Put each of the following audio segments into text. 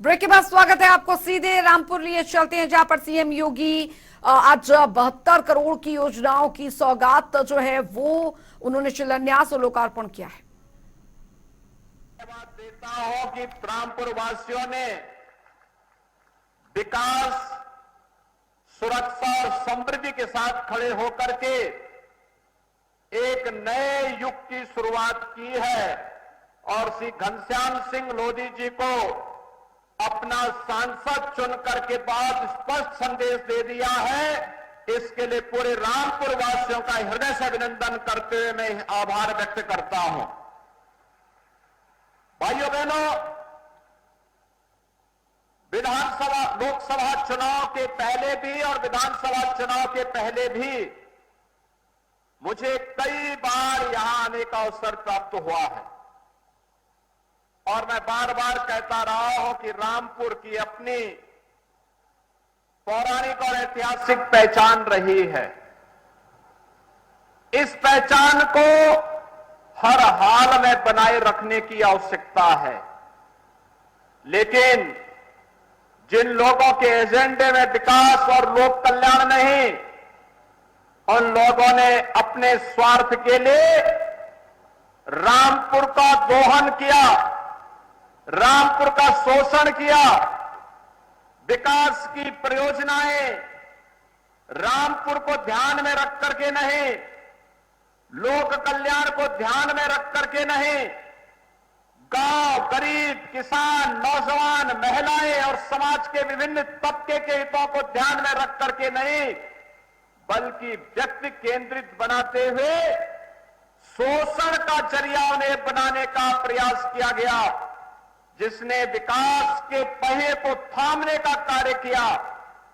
Break के बाद स्वागत है आपको। सीधे रामपुर लिए चलते हैं, जहां पर सीएम योगी आज 72 करोड़ की योजनाओं की सौगात जो है वो उन्होंने शिलान्यास और लोकार्पण किया है। धन्यवाद देता हूं कि रामपुर वासियों ने विकास, सुरक्षा और समृद्धि के साथ खड़े होकर के एक नए युग की शुरुआत की है और श्री घनश्याम सिंह लोधी जी को अपना सांसद चुन करके बाद स्पष्ट संदेश दे दिया है। इसके लिए पूरे रामपुर वासियों का हृदय से अभिनंदन करते हुए मैं आभार व्यक्त करता हूं। भाइयों बहनों, विधानसभा लोकसभा चुनाव के पहले भी और विधानसभा चुनाव के पहले भी मुझे कई बार यहां आने का अवसर प्राप्त हुआ है और मैं बार बार कहता रहा हूं कि रामपुर की अपनी पौराणिक और ऐतिहासिक पहचान रही है। इस पहचान को हर हाल में बनाए रखने की आवश्यकता है, लेकिन जिन लोगों के एजेंडे में विकास और लोक कल्याण नहीं, उन लोगों ने अपने स्वार्थ के लिए रामपुर का दोहन किया, रामपुर का शोषण किया। विकास की परियोजनाएं रामपुर को ध्यान में रख करके नहीं, लोक कल्याण को ध्यान में रख करके नहीं, गांव, गरीब, किसान, नौजवान, महिलाएं और समाज के विभिन्न तबके के हितों को ध्यान में रख करके नहीं, बल्कि व्यक्ति केंद्रित बनाते हुए शोषण का जरिया उन्हें बनाने का प्रयास किया गया, जिसने विकास के पहिए को थामने का कार्य किया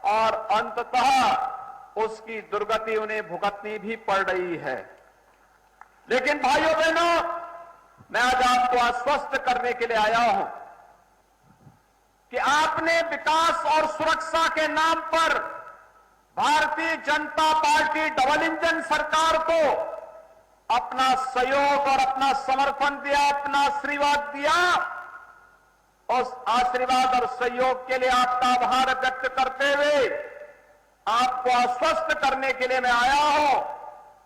और अंततः उसकी दुर्गति उन्हें भुगतनी भी पड़ रही है। लेकिन भाइयों बहनों, मैं आज आपको आश्वस्त करने के लिए आया हूं कि आपने विकास और सुरक्षा के नाम पर Bharatiya Janata party double engine सरकार को अपना सहयोग और अपना समर्थन दिया, अपना आशीर्वाद दिया। उस आशीर्वाद और सहयोग के लिए आपका आभार व्यक्त करते हुए आपको आश्वस्त करने के लिए मैं आया हूं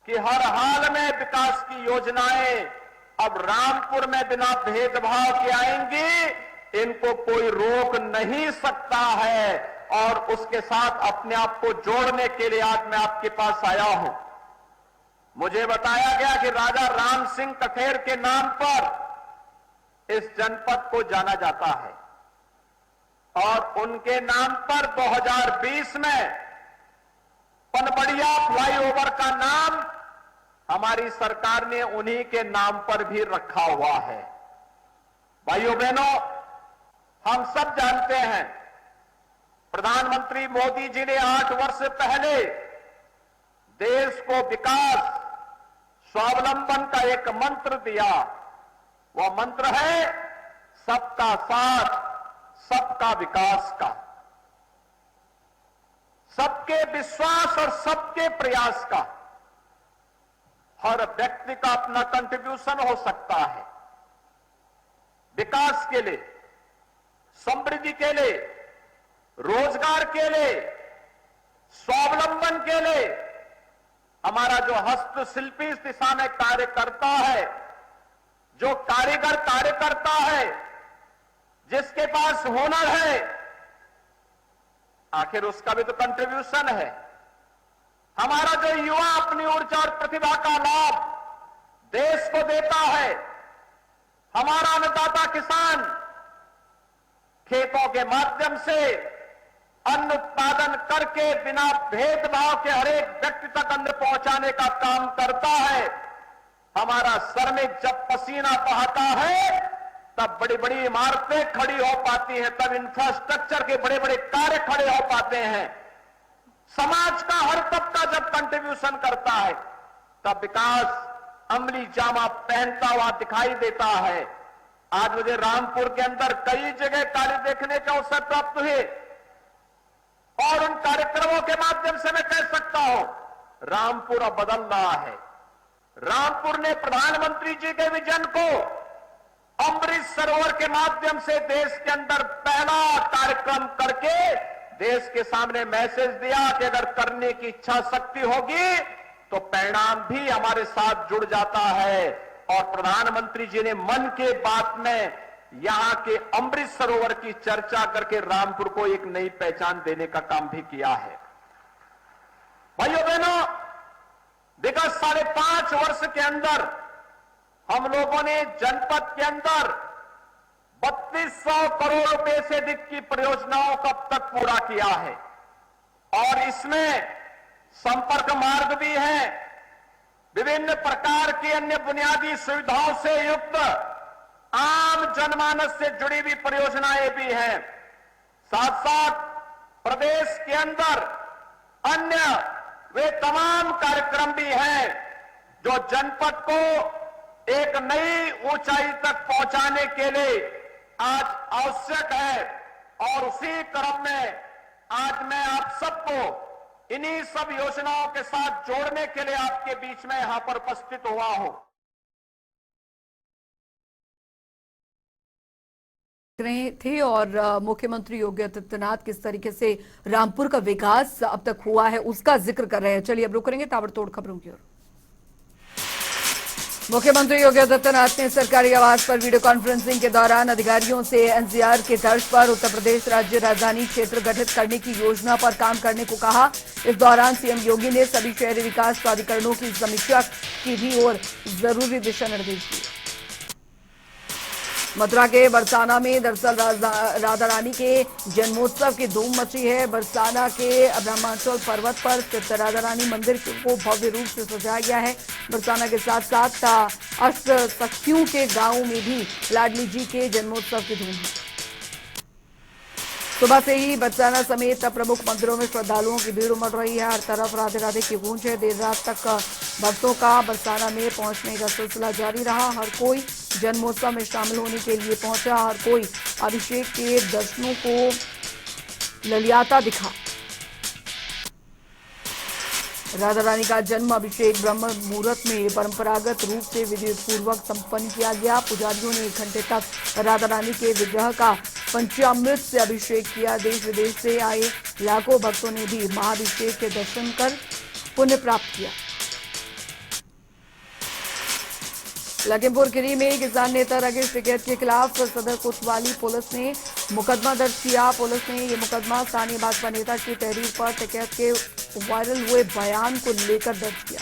कि हर हाल में विकास की योजनाएं अब रामपुर में बिना भेदभाव के आएंगी, इनको कोई रोक नहीं सकता है और उसके साथ अपने आप को जोड़ने के लिए आज मैं आपके पास आया हूं। मुझे बताया गया कि राजा राम सिंह कठेर के नाम पर इस जनपद को जाना जाता है और उनके नाम पर 2020 में पनबड़िया फ्लाईओवर का नाम हमारी सरकार ने उन्हीं के नाम पर भी रखा हुआ है। भाइयों बहनों, हम सब जानते हैं प्रधानमंत्री मोदी जी ने 8 वर्ष पहले देश को विकास, स्वावलंबन का एक मंत्र दिया। वह मंत्र है सबका साथ, सबका विकास का, सबके विश्वास और सबके प्रयास का। हर व्यक्ति का अपना कंट्रीब्यूशन हो सकता है विकास के लिए, समृद्धि के लिए, रोजगार के लिए, स्वावलंबन के लिए। हमारा जो हस्तशिल्पी इस दिशा में कार्य करता है, जो कारीगर कार्य करता है, जिसके पास हुनर है, आखिर उसका भी तो कंट्रीब्यूशन है। हमारा जो युवा अपनी ऊर्जा और प्रतिभा का लाभ देश को देता है, हमारा अन्नदाता किसान खेतों के माध्यम से अन्न उत्पादन करके बिना भेदभाव के हर एक व्यक्ति तक अन्न पहुंचाने का काम करता है। हमारा श्रमिक जब पसीना बहाता है तब बड़ी बड़ी इमारतें खड़ी हो पाती हैं, तब इंफ्रास्ट्रक्चर के बड़े बड़े कार्य खड़े हो पाते हैं। समाज का हर तबका जब कंट्रीब्यूशन करता है तब विकास अमली जामा पहनता हुआ दिखाई देता है। आज मुझे रामपुर के अंदर कई जगह कार्य देखने के अवसर प्राप्त हुए और उन कार्यक्रमों के माध्यम से मैं कह सकता हूं रामपुर अब बदल रहा है। रामपुर ने प्रधानमंत्री जी के विजन को अमृतसर सरोवर के माध्यम से देश के अंदर पहला कार्यक्रम करके देश के सामने मैसेज दिया कि अगर करने की इच्छा शक्ति होगी तो परिणाम भी हमारे साथ जुड़ जाता है। और प्रधानमंत्री जी ने मन की बात में यहां के अमृत सरोवर की चर्चा करके रामपुर को एक नई पहचान देने का काम भी किया है। भाइयों बहनों, विगत 5.5 वर्ष के अंदर हम लोगों ने जनपद के अंदर 3200 करोड़ रुपए से अधिक की परियोजनाओं को अब तक पूरा किया है। और इसमें संपर्क मार्ग भी है, विभिन्न प्रकार की अन्य बुनियादी सुविधाओं से युक्त आम जनमानस से जुड़ी हुई परियोजनाएं भी हैं। साथ साथ प्रदेश के अंदर अन्य वे तमाम कार्यक्रम भी हैं जो जनपद को एक नई ऊंचाई तक पहुंचाने के लिए आज आवश्यक है। और उसी क्रम में आज मैं आप सबको इन्हीं सब योजनाओं के साथ जोड़ने के लिए आपके बीच में यहां पर उपस्थित हुआ हूं। रहे थे और मुख्यमंत्री योगी आदित्यनाथ किस तरीके से रामपुर का विकास अब तक हुआ है उसका जिक्र कर रहे हैं। चलिए अब रुक करेंगे ताबड़तोड़ खबरों की ओर। मुख्यमंत्री योगी आदित्यनाथ ने सरकारी आवास पर वीडियो कॉन्फ्रेंसिंग के दौरान अधिकारियों से एनसीआर के तर्ज पर उत्तर प्रदेश राज्य राजधानी क्षेत्र गठित करने की योजना पर काम करने को कहा। इस दौरान सीएम योगी ने सभी शहरी विकास प्राधिकरणों की समीक्षा की भी और जरूरी दिशा निर्देश दिए। मथुरा के बरसाना में दरअसल राधा रानी के जन्मोत्सव की धूम मची है। बरसाना के ब्रह्मांचल पर्वत पर स्थित राधा रानी मंदिर को भव्य रूप से सजाया गया है। बरसाना के साथ साथ अष्ट सखियों के गांव में भी लाडली जी के जन्मोत्सव की धूम है। सुबह से ही बरसाना समेत प्रमुख मंदिरों में श्रद्धालुओं की भीड़ उमड़ रही है। हर तरफ राधे राधे की गूंज है। देर रात तक भक्तों का बरसाना में पहुंचने का सिलसिला जारी रहा। हर कोई जन्मोत्सव में शामिल होने के लिए पहुंचा। हर कोई अभिषेक के दर्शनों को ललियाता दिखा। राधा रानी का जन्म अभिषेक ब्रह्म मुहूर्त में परंपरागत रूप से विधि पूर्वक संपन्न किया गया। पुजारियों ने 1 घंटे तक राधा रानी के विग्रह का पंचामृत से अभिषेक किया। देश विदेश से आए लाखों भक्तों ने भी महाअभिषेक के दर्शन कर पुण्य प्राप्त किया। लखीमपुर खीरी में किसान नेता राकेश टिकैत के खिलाफ सदर कोतवाली पुलिस ने मुकदमा दर्ज किया। पुलिस ने यह मुकदमा स्थानीय भाजपा नेता की तहरीर पर टिकैत के वायरल हुए बयान को लेकर दर्ज किया।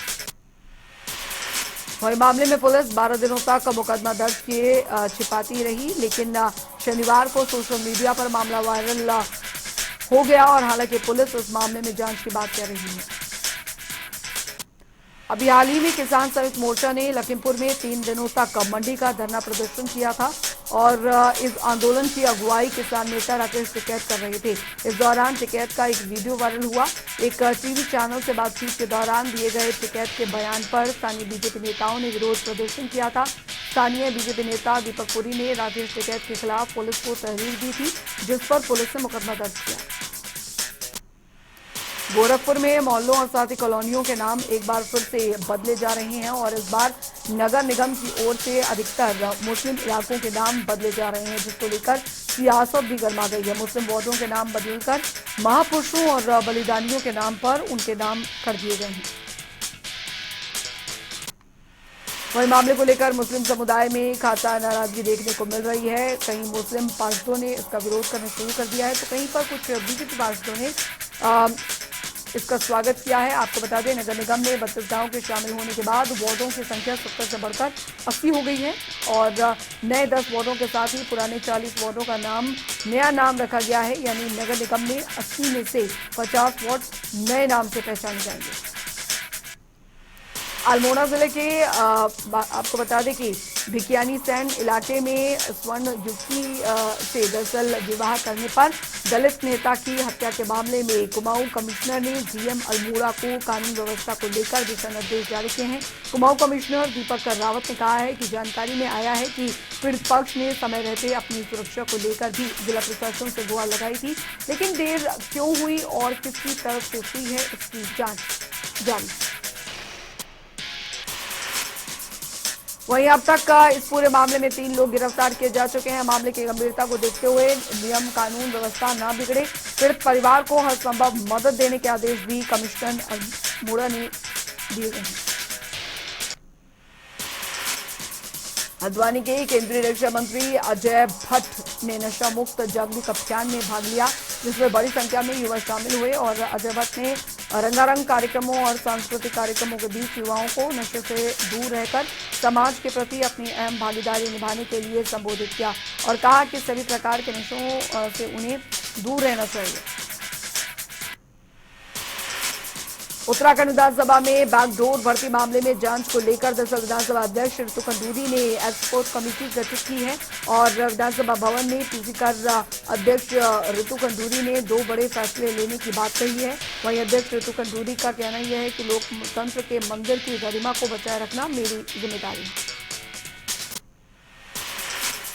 वहीं मामले में पुलिस 12 दिनों तक मुकदमा दर्ज किए छिपाती रही, लेकिन शनिवार को सोशल मीडिया पर मामला वायरल हो गया और हालांकि पुलिस उस मामले में जांच की बात कर रही है। अभी हाल ही में किसान संयुक्त मोर्चा ने लखीमपुर में 3 दिनों तक मंडी का धरना प्रदर्शन किया था और इस आंदोलन की अगुवाई किसान नेता राकेश टिकैत कर रहे थे। इस दौरान टिकैत का एक वीडियो वायरल हुआ। एक टीवी चैनल से बातचीत के दौरान दिए गए टिकैत के बयान पर स्थानीय बीजेपी नेताओं ने विरोध प्रदर्शन किया था। स्थानीय बीजेपी नेता दीपक पुरी ने राकेश टिकैत के खिलाफ पुलिस को तहरीर दी थी, जिस पर पुलिस ने मुकदमा दर्ज किया। गोरखपुर में मोहल्लों और साथ ही कॉलोनियों के नाम एक बार फिर से बदले जा रहे हैं और इस बार नगर निगम की ओर से अधिकतर मुस्लिम इलाकों के नाम बदले जा रहे हैं, जिसको लेकर सियासत भी गर्मा गई है। मुस्लिम वार्डों के नाम बदलकर महापुरुषों और बलिदानियों के नाम पर उनके नाम कर दिए गए हैं। वहीं मामले को लेकर मुस्लिम समुदाय में खासा नाराजगी देखने को मिल रही है। कहीं मुस्लिम पार्षदों ने इसका विरोध करना शुरू कर दिया है तो कहीं पर कुछ बीजेपी पार्षदों ने इसका स्वागत किया है। आपको बता दें, नगर निगम में 32 गांव के शामिल होने के बाद वार्डों की संख्या 70 से बढ़कर 80 हो गई है और नए 10 वार्डों के साथ ही पुराने 40 वार्डों का नया नाम रखा गया है। यानी नगर निगम में 80 में से 50 वार्ड नए नाम से पहचाने जाएंगे। अल्मोड़ा जिले के आपको बता दें कि भिकियानी सैंड इलाके में स्वर्ण युवती से दरअसल विवाह करने पर दलित नेता की हत्या के मामले में कुमाऊं कमिश्नर ने डीएम अल्मोड़ा को कानून व्यवस्था को लेकर दिशा निर्देश जारी किए हैं। कुमाऊं कमिश्नर दीपक रावत ने कहा है कि जानकारी में आया है कि पीड़ित पक्ष ने समय रहते अपनी सुरक्षा को लेकर भी जिला प्रशासन से गुहार लगाई थी, लेकिन देर क्यों हुई और किसकी तरफ से हुई है इसकी जांच जारी। वहीं अब तक इस पूरे मामले में 3 लोग गिरफ्तार किए जा चुके हैं। मामले की गंभीरता को देखते हुए नियम कानून व्यवस्था न बिगड़े, पीड़ित परिवार को हर संभव मदद देने के आदेश भी कमिश्नर अल्मोड़ा ने दिए गए हैं। हल्द्वानी के केंद्रीय रक्षा मंत्री अजय भट्ट ने नशा मुक्त जागरूक अभियान में भाग लिया, जिसमें बड़ी संख्या में युवा शामिल हुए और अजय भट्ट ने रंगारंग कार्यक्रमों और सांस्कृतिक कार्यक्रमों के बीच युवाओं को नशे से दूर रहकर समाज के प्रति अपनी अहम भागीदारी निभाने के लिए संबोधित किया और कहा कि सभी प्रकार के नशों से उन्हें दूर रहना चाहिए। उत्तराखंड विधानसभा में बैकडोर भर्ती मामले में जांच को लेकर दरअसल विधानसभा अध्यक्ष ऋतु खंडूरी ने एक्सपोर्ट कमेटी गठित की है और विधानसभा भवन में पीसी कर अध्यक्ष ऋतु खंडूरी ने 2 बड़े फैसले लेने की बात कही है। वहीं अध्यक्ष ऋतु खंडूरी का कहना यह है कि लोकतंत्र के मंदिर की गरिमा को बचाए रखना मेरी जिम्मेदारी है।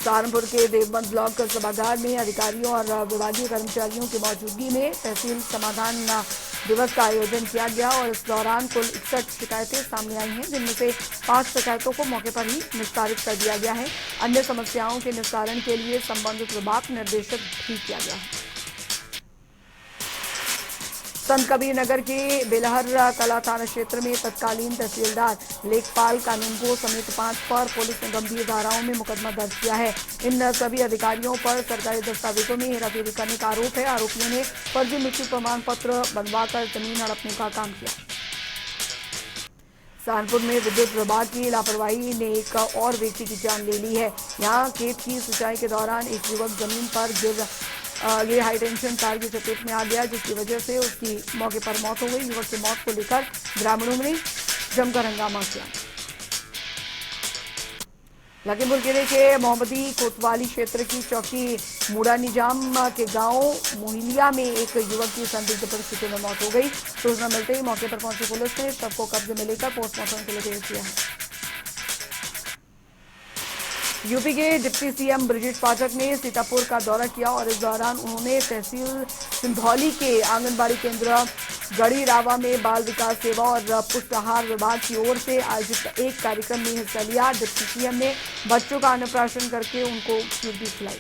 सहारनपुर के देवबंद ब्लॉक सभागार में अधिकारियों और विभागीय कर्मचारियों की मौजूदगी में तहसील समाधान दिवस का आयोजन किया गया और इस दौरान कुल 61 शिकायतें सामने आई हैं, जिनमें से 5 शिकायतों को मौके पर ही निस्तारित कर दिया गया है। अन्य समस्याओं के निस्तारण के लिए संबंधित विभाग निर्देशित भी किया गया है। संत कबीर नगर के बेलहर कला थाना क्षेत्र में तत्कालीन तहसीलदार लेखपाल कानूनगो समेत 5 पर पुलिस ने गंभीर धाराओं में मुकदमा दर्ज किया है। इन सभी अधिकारियों पर सरकारी दस्तावेजों में हेराफेरी करने का आरोप है। आरोपियों ने फर्जी मृत्यु प्रमाण पत्र बनवाकर जमीन हड़पने का काम किया। सहारनपुर में विद्युत विभाग की लापरवाही ने एक और व्यक्ति की जान ले ली है। यहां खेत की सिंचाई के दौरान एक युवक जमीन पर गिर ये हाई टेंशन तार की चपेट में आ गया, जिसकी वजह से उसकी मौके पर मौत हो गई। युवक की मौत को लेकर ग्रामीणों ने जमकर हंगामा किया। लखीमपुर जिले के मोहम्मदी कोतवाली क्षेत्र की चौकी मुड़ा निजाम के गांव मोहिलिया में एक युवक की संदिग्ध परिस्थिति में मौत हो गई। सूचना मिलते ही मौके पर पहुंची पुलिस ने शव को कब्जे में लेकर पोस्टमार्टम के लिए भेज दिया है। यूपी के डिप्टी सीएम ब्रिजेश पाठक ने सीतापुर का दौरा किया और इस दौरान उन्होंने तहसील सिंधौली के आंगनबाड़ी केंद्र गढ़ी रावा में बाल विकास सेवा और पुष्टाहार विभाग की ओर से आयोजित एक कार्यक्रम में हिस्सा लिया। डिप्टी सीएम ने बच्चों का अन्नप्राशन करके उनको खीर भी खिलाई।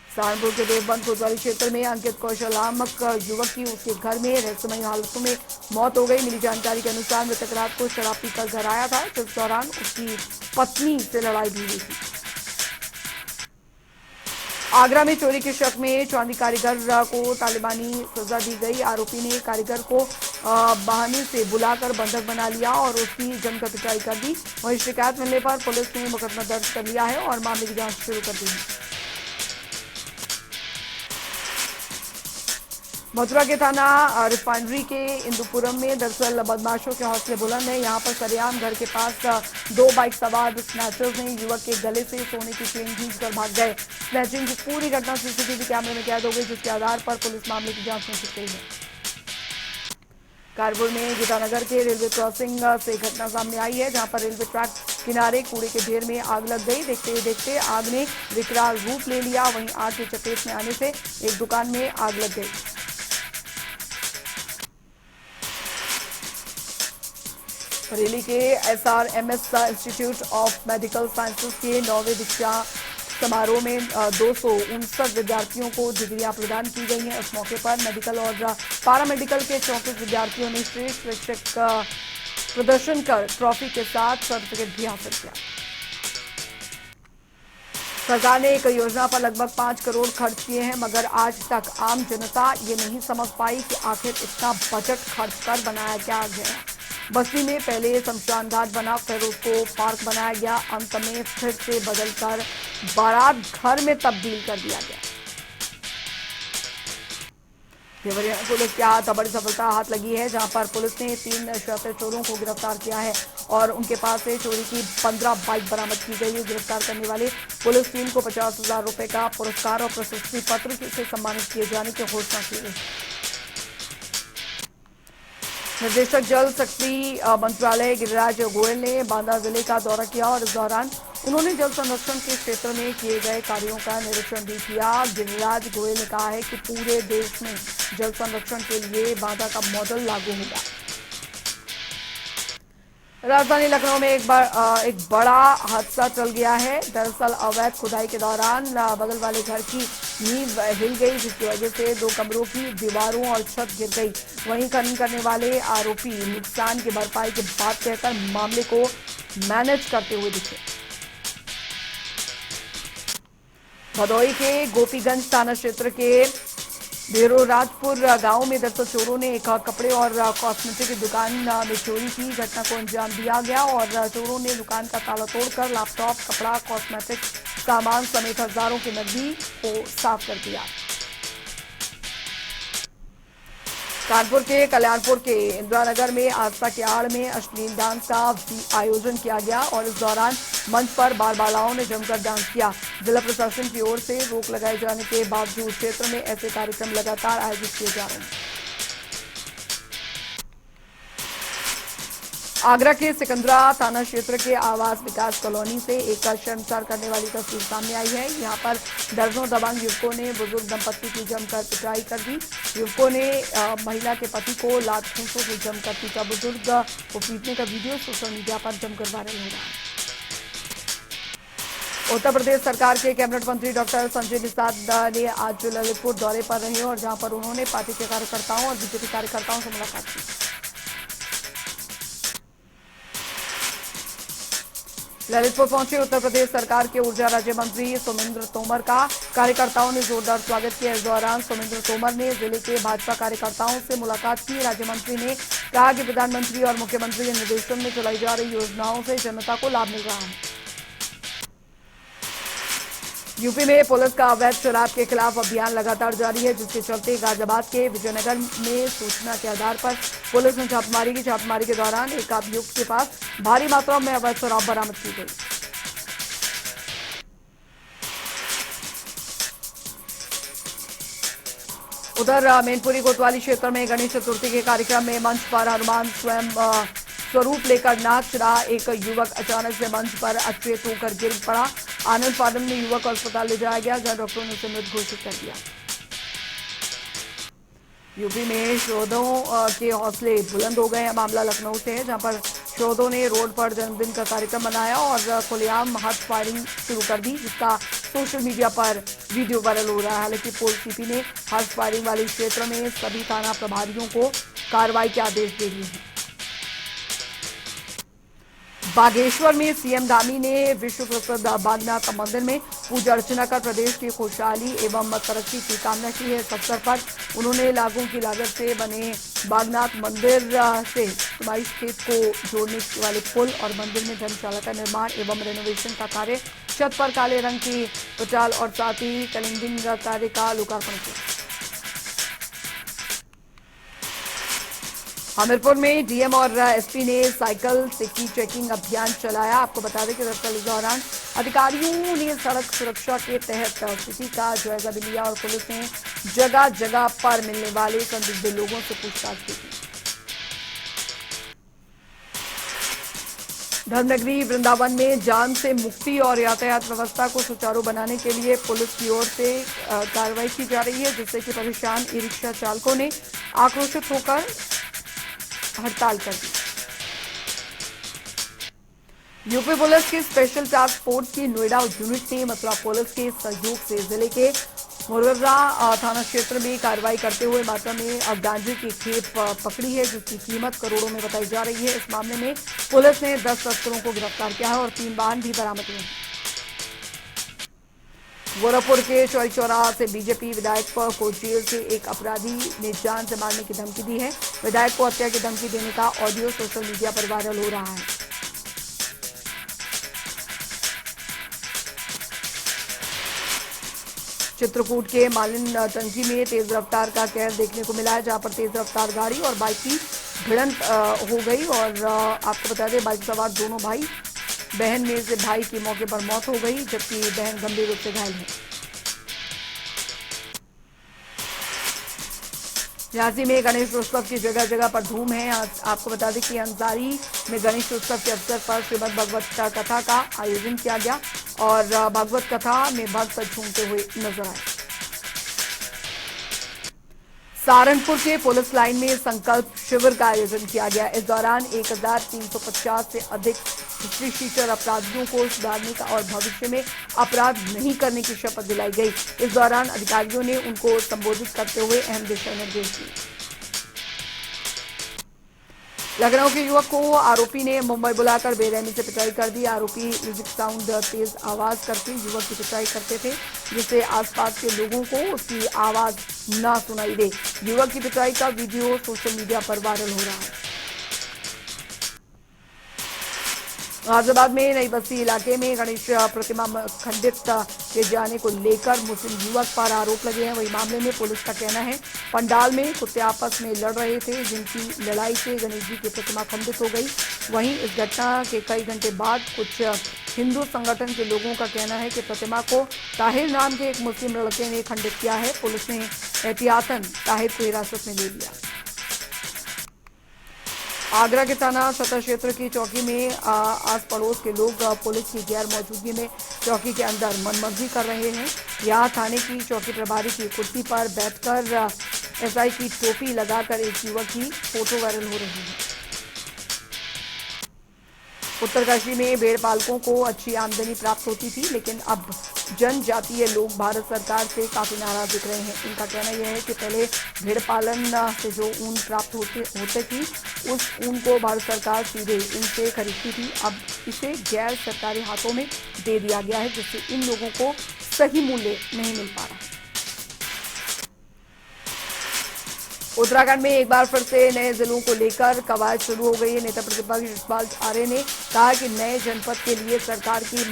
सहारनपुर के देवबंद कोतवाली क्षेत्र में अंकित कौशल नामक युवक की उसके घर में रहस्यमयी हालतों में मौत हो गई। मिली जानकारी के अनुसार मृतक रात को शराब पीकर घर आया था, जिस दौरान उसकी पत्नी से लड़ाई भी हुई थी। आगरा में चोरी के शक में चांदी कारीगर को तालिबानी सजा दी गई। आरोपी ने कारीगर को बहाने से बुलाकर बंधक बना लिया और उसकी जमकर पिटाई कर दी। वहीं शिकायत मिलने पर पुलिस ने मुकदमा दर्ज कर लिया है और मामले की जांच शुरू कर दी है। मथुरा के थाना रिफाइनरी के इंदुपुरम में दरअसल बदमाशों के हौसले बुलंद है। यहां पर सरेआम घर के पास 2 बाइक सवार स्नैचर्स ने युवक के गले से सोने की चेन खींचकर भाग गए। स्नैचिंग की पूरी घटना सीसीटीवी कैमरे में कैद हो गई, जिसके आधार पर पुलिस मामले की जांच में जुट गई है। कानपुर में गीतानगर के रेलवे क्रॉसिंग से घटना सामने आई है, जहां पर रेलवे ट्रैक किनारे कूड़े के ढेर में आग लग गई। देखते ही देखते आग ने विकराल रूप ले लिया। वहीं आग की चपेट में आने से एक दुकान में आग लग गई। बरेली के SRMS institute of medical sciences के 9वें दीक्षा समारोह में 259 विद्यार्थियों को डिग्रियां प्रदान की गई हैं। इस मौके पर मेडिकल और पैरामेडिकल के 34 विद्यार्थियों ने श्रेष्ठ शिक्षक प्रदर्शन कर ट्रॉफी के साथ सर्टिफिकेट भी हासिल किया। सरकार ने एक योजना पर लगभग 5 करोड़ खर्च किए हैं, मगर आज तक आम जनता ये नहीं समझ पाई कि आखिर इतना बजट खर्च कर बनाया क्या गया। बस्ती में पहले शमशान घाट बना, फिर उसको पार्क बनाया गया, अंत में फिर से बदलकर बारात घर में तब्दील कर दिया गया। देवरिया पुलिस के हाथ बड़ी सफलता हाथ लगी है, जहां पर पुलिस ने 3 शरारती चोरों को गिरफ्तार किया है और उनके पास से चोरी की 15 बाइक बरामद की गई है। गिरफ्तार करने वाले पुलिस टीम को 50,000 रुपए का पुरस्कार और प्रशस्ति पत्र से सम्मानित किए जाने की घोषणा की गई। निर्देशक जल शक्ति मंत्रालय गिरिराज गोयल ने बांदा जिले का दौरा किया और इस दौरान उन्होंने जल संरक्षण के क्षेत्र में किए गए कार्यों का निरीक्षण भी किया। गिरिराज गोयल ने कहा है कि पूरे देश में जल संरक्षण के लिए बांदा का मॉडल लागू होगा। राजधानी लखनऊ में एक बड़ा हादसा चल गया है। दरअसल अवैध खुदाई के दौरान बगल वाले घर की नींव हिल गई, जिसकी वजह से 2 कमरों की दीवारों और छत गिर गई। वहीं खनन करने वाले आरोपी नुकसान की भरपाई की बात कहकर मामले को मैनेज करते हुए दिखे। भदोही के गोपीगंज थाना क्षेत्र के बेरोराजपुर गांव में दरअसल चोरों ने एक कपड़े और कॉस्मेटिक की दुकान में चोरी की घटना को अंजाम दिया गया और चोरों ने दुकान का ताला तोड़कर लैपटॉप, कपड़ा, कॉस्मेटिक सामान समेत हजारों की नकदी को साफ कर दिया। कानपुर के कल्याणपुर के इंदिरा नगर में आस्था की आड़ में अश्लील डांस का आयोजन किया गया और इस दौरान मंच पर बाल बालाओं ने जमकर डांस किया। जिला प्रशासन की ओर से रोक लगाए जाने के बावजूद क्षेत्र में ऐसे कार्यक्रम लगातार आयोजित किए जा रहे हैं। आगरा के सिकंदरा थाना क्षेत्र के आवास विकास कॉलोनी से एक शर्मसार करने वाली तस्वीर सामने आई है। यहां पर दर्जनों दबंग युवकों ने बुजुर्ग दंपत्ति की जमकर पिटाई कर दी। युवकों ने महिला के पति को लात घूंसों से जमकर पीटा। बुजुर्ग को पीटने का वीडियो सोशल मीडिया पर जमकर वायरल हो रहा है। उत्तर प्रदेश सरकार के कैबिनेट मंत्री डॉक्टर संजय निषाद ने आज ललितपुर दौरे पर रहे और जहां पर उन्होंने पार्टी के कार्यकर्ताओं और बीजेपी कार्यकर्ताओं से मुलाकात की। ललितपुर पहुंचे उत्तर प्रदेश सरकार के ऊर्जा राज्य मंत्री सोमेंद्र तोमर का कार्यकर्ताओं ने जोरदार स्वागत किया। इस दौरान सोमेंद्र तोमर ने जिले के भाजपा कार्यकर्ताओं से मुलाकात की। राज्य मंत्री ने कहा कि प्रधानमंत्री और मुख्यमंत्री के निर्देशन में चलाई जा रही योजनाओं से जनता को लाभ मिल रहा है। यूपी में पुलिस का अवैध शराब के खिलाफ अभियान लगातार जारी है, जिसके चलते गाजियाबाद के विजयनगर में सूचना के आधार पर पुलिस ने छापेमारी की। छापेमारी के दौरान एक अभियुक्त के पास भारी मात्रा में अवैध शराब बरामद की गई। उधर मैनपुरी कोतवाली क्षेत्र में गणेश चतुर्थी के कार्यक्रम में मंच पर हनुमान स्वयं स्वरूप लेकर नाच रहा एक युवक अचानक से मंच पर अचेत होकर गिर पड़ा। आनंद फानंद में युवक को अस्पताल ले जाया गया, जहां डॉक्टरों ने उसे मृत घोषित कर दिया। यूपी में शोधों के हौसले बुलंद हो गए हैं। मामला लखनऊ से है, जहां पर शोधों ने रोड पर जन्मदिन का कार्यक्रम मनाया और खुलेआम हाथ फायरिंग शुरू कर दी, जिसका सोशल मीडिया पर वीडियो वायरल हो रहा है। हालांकि पुलिस सीपी ने हाथ फायरिंग वाले क्षेत्र में सभी थाना प्रभारियों को कार्रवाई के आदेश दे दिए हैं। बागेश्वर में सीएम धामी ने विश्व प्रसिद्ध बागनाथ मंदिर में पूजा अर्चना कर प्रदेश की खुशहाली एवं तरक्की की कामना की है। इस अवसर पर उन्होंने लाखों की लागत से बने बागनाथ मंदिर से तुम्हारी खेत को जोड़ने वाले पुल और मंदिर में धर्मशाला का निर्माण एवं रेनोवेशन का कार्य, छत पर काले रंग की पटाल और साथ ही कलिंदिंग कार्य का लोकार्पण किया। हमीरपुर में डीएम और एसपी ने साइकिल से की चेकिंग अभियान चलाया। आपको बता दें कि दरअसल इस दौरान अधिकारियों ने सड़क सुरक्षा के तहत स्थिति का जायजा भी लिया और पुलिस ने जगह जगह पर मिलने वाले संदिग्ध लोगों से पूछताछ की। धर्मनगरी वृंदावन में जाम से मुक्ति और यातायात व्यवस्था को सुचारू बनाने के लिए पुलिस की ओर से कार्रवाई की जा रही है, जिससे कि परेशान ई रिक्शा चालकों ने आक्रोशित होकर हड़ताल कर दी। यूपी पुलिस की स्पेशल टास्क फोर्स की नोएडा यूनिट ने मथुरा पुलिस के सहयोग से जिले के मुरर्रा थाना क्षेत्र में कार्रवाई करते हुए मात्रा में गांजे की खेप पकड़ी है, जिसकी कीमत करोड़ों में बताई जा रही है। इस मामले में पुलिस ने 10 तस्करों को गिरफ्तार किया है और 3 वाहन भी बरामद हुए हैं। गोरखपुर के चौरी चौराहा से बीजेपी विधायक को जेल से एक अपराधी ने जान से मारने की धमकी दी है। विधायक को हत्या की धमकी देने का ऑडियो सोशल मीडिया पर वायरल हो रहा है। चित्रकूट के मालिन टंकी में तेज रफ्तार का कहर देखने को मिला है, जहां पर तेज रफ्तार गाड़ी और बाइक की भिड़ंत हो गई और आपको बता दें बाइक सवार दोनों भाई बहन में से भाई की मौके पर मौत हो गई, जबकि बहन गंभीर रूप से घायल है। झांसी में गणेश उत्सव की जगह जगह पर धूम है। आपको बता दें कि अंसारी में गणेश उत्सव के अवसर पर श्रीमद् भगवत कथा का आयोजन किया गया और भागवत कथा में भक्त झूमते हुए नजर आए। सहारनपुर के पुलिस लाइन में संकल्प शिविर का आयोजन किया गया। इस दौरान 1350 से अधिक हिस्ट्री शीटर अपराधियों को सुधारने का और भविष्य में अपराध नहीं करने की शपथ दिलाई गई। इस दौरान अधिकारियों ने उनको संबोधित करते हुए अहम दिशा निर्देश दिए। लखनऊ के युवक को आरोपी ने मुंबई बुलाकर बेरहमी से पिटाई कर दी। आरोपी म्यूजिक साउंड तेज आवाज करके युवक की पिटाई करते थे, जिससे आसपास के लोगों को उसकी आवाज न सुनाई दे। युवक की पिटाई का वीडियो सोशल मीडिया पर वायरल हो रहा है। गाजियाबाद में नई बस्ती इलाके में गणेश प्रतिमा खंडित किए जाने को लेकर मुस्लिम युवक पर आरोप लगे हैं। वही मामले में पुलिस का कहना है पंडाल में कुत्ते आपस में लड़ रहे थे, जिनकी लड़ाई से गणेश जी की प्रतिमा खंडित हो गई। वहीं इस घटना के कई घंटे बाद कुछ हिंदू संगठन के लोगों का कहना है कि प्रतिमा को ताहिर नाम के एक मुस्लिम लड़के ने खंडित किया है। पुलिस ने एहतियातन ताहिर को हिरासत में ले लिया। आगरा के थाना सतर क्षेत्र की चौकी में आस पड़ोस के लोग पुलिस की गैर मौजूदगी में चौकी के अंदर मनमर्जी कर रहे हैं। यहां थाने की चौकी प्रभारी की कुर्सी पर बैठकर एसआई की टोपी लगाकर एक युवक की फोटो वायरल हो रही है। उत्तरकाशी में भेड़ पालकों को अच्छी आमदनी प्राप्त होती थी, लेकिन अब जनजातीय लोग भारत सरकार से काफी नाराज दिख रहे हैं। इनका कहना यह है कि पहले भेड़ पालन से जो ऊन प्राप्त होते थी, उस ऊन को भारत सरकार सीधे इनसे खरीदती थी। अब इसे गैर सरकारी हाथों में दे दिया गया है, जिससे इन लोगों को सही मूल्य नहीं मिल पा रहा है। उत्तराखंड में एक बार फिर से नए जिलों को लेकर कवायद शुरू हो गई है। नेता प्रतिपक्ष यशपाल आर्य ने कहा कि नए जनपद के लिए सरकार की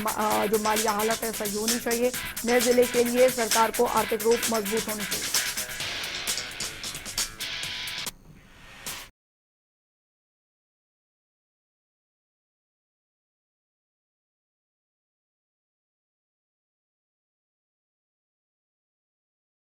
जो मालिया हालत है सही होनी चाहिए। नए जिले के लिए सरकार को आर्थिक रूप मजबूत होनी चाहिए।